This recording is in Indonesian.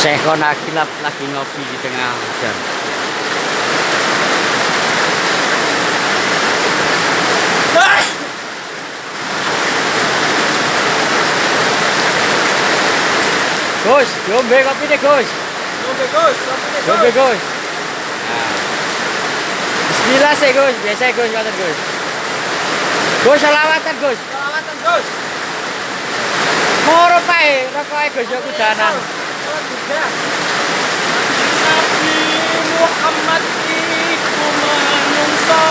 Sekon Akilap lagi ngopi di tengah hujan. Gus, diombe kopi deh Gus. Diombe Gus, kopi deh Gus. Diombe Gus. Nah. Bismillah sih Gus, biasa Gus ngoten Gus. Gus selawatan Gus. Selawatan Gus. Moro pae, rokoke Gus yo kudanan. Nabi Muhammad iku manungsa